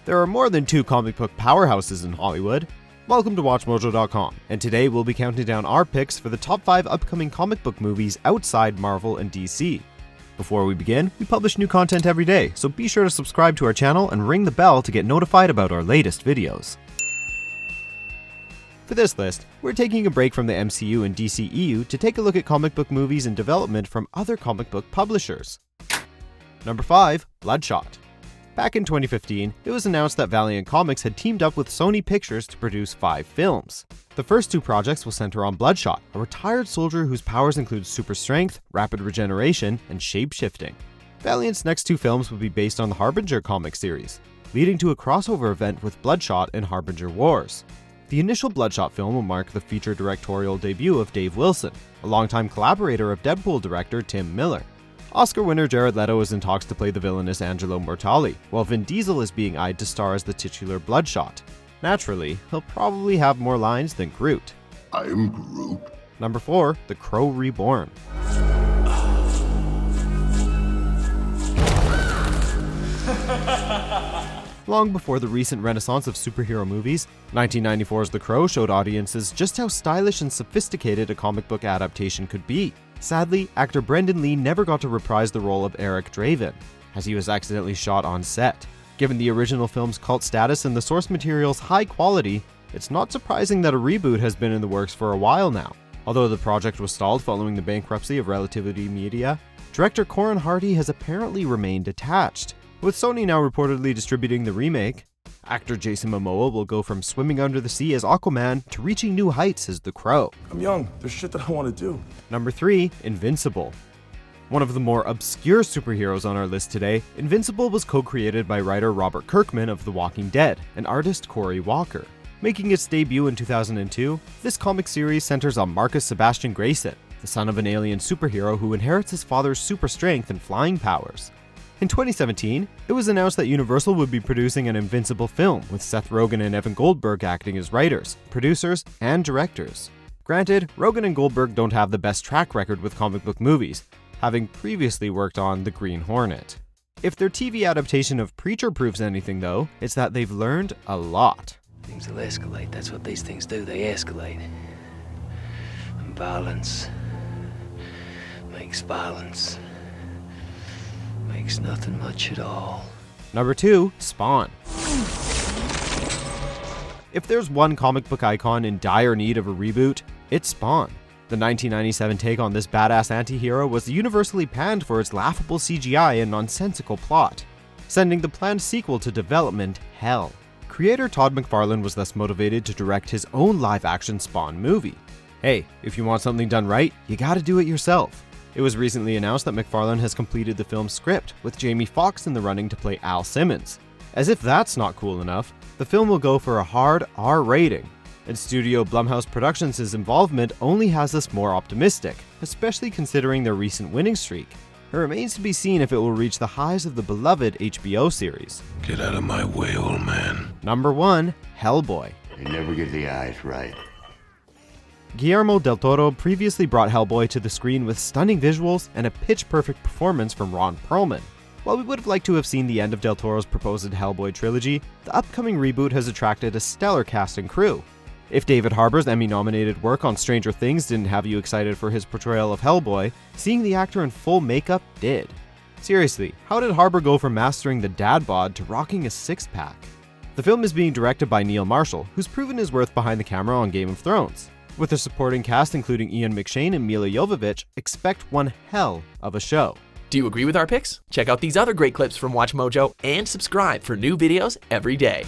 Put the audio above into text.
There are more than two comic book powerhouses in Hollywood. Welcome to WatchMojo.com, and today we'll be counting down our picks for the top 5 upcoming comic book movies outside Marvel and DC. Before we begin, we publish new content every day, so be sure to subscribe to our channel and ring the bell to get notified about our latest videos. For this list, we're taking a break from the MCU and DCEU to take a look at comic book movies in development from other comic book publishers. Number 5. Bloodshot. Back in 2015, it was announced that Valiant Comics had teamed up with Sony Pictures to produce 5 films. The first 2 projects will center on Bloodshot, a retired soldier whose powers include super strength, rapid regeneration, and shape-shifting. Valiant's next 2 films would be based on the Harbinger comic series, leading to a crossover event with Bloodshot and Harbinger Wars. The initial Bloodshot film will mark the feature directorial debut of Dave Wilson, a longtime collaborator of Deadpool director Tim Miller. Oscar winner Jared Leto is in talks to play the villainous Angelo Mortali, while Vin Diesel is being eyed to star as the titular Bloodshot. Naturally, he'll probably have more lines than Groot. I'm Groot. Number 4. The Crow Reborn. Long before the recent renaissance of superhero movies, 1994's The Crow showed audiences just how stylish and sophisticated a comic book adaptation could be. Sadly, actor Brendan Lee never got to reprise the role of Eric Draven, as he was accidentally shot on set. Given the original film's cult status and the source material's high quality, it's not surprising that a reboot has been in the works for a while now. Although the project was stalled following the bankruptcy of Relativity Media, director Corin Hardy has apparently remained attached. With Sony now reportedly distributing the remake, actor Jason Momoa will go from swimming under the sea as Aquaman to reaching new heights as the Crow. I'm young. There's shit that I want to do. Number 3. Invincible. One of the more obscure superheroes on our list today, Invincible was co-created by writer Robert Kirkman of The Walking Dead and artist Cory Walker. Making its debut in 2002, this comic series centers on Marcus Sebastian Grayson, the son of an alien superhero who inherits his father's super strength and flying powers. In 2017, it was announced that Universal would be producing an Invincible film, with Seth Rogen and Evan Goldberg acting as writers, producers, and directors. Granted, Rogen and Goldberg don't have the best track record with comic book movies, having previously worked on The Green Hornet. If their TV adaptation of Preacher proves anything though, it's that they've learned a lot. Things will escalate, that's what these things do, they escalate. And violence makes violence. Makes nothing much at all. Number 2. Spawn. If there's one comic book icon in dire need of a reboot, it's Spawn. The 1997 take on this badass anti-hero was universally panned for its laughable CGI and nonsensical plot, sending the planned sequel to development hell. Creator Todd McFarlane was thus motivated to direct his own live-action Spawn movie. Hey, if you want something done right, you gotta do it yourself. It was recently announced that McFarlane has completed the film's script, with Jamie Foxx in the running to play Al Simmons. As if that's not cool enough, the film will go for a hard R rating, and studio Blumhouse Productions' involvement only has us more optimistic, especially considering their recent winning streak. It remains to be seen if it will reach the highs of the beloved HBO series. Get out of my way, old man. Number 1. Hellboy. You never get the eyes right. Guillermo del Toro previously brought Hellboy to the screen with stunning visuals and a pitch-perfect performance from Ron Perlman. While we would have liked to have seen the end of del Toro's proposed Hellboy trilogy, the upcoming reboot has attracted a stellar cast and crew. If David Harbour's Emmy-nominated work on Stranger Things didn't have you excited for his portrayal of Hellboy, seeing the actor in full makeup did. Seriously, how did Harbour go from mastering the dad bod to rocking a six-pack? The film is being directed by Neil Marshall, who's proven his worth behind the camera on Game of Thrones. With a supporting cast including Ian McShane and Mila Jovovich, expect one hell of a show. Do you agree with our picks? Check out these other great clips from WatchMojo and subscribe for new videos every day.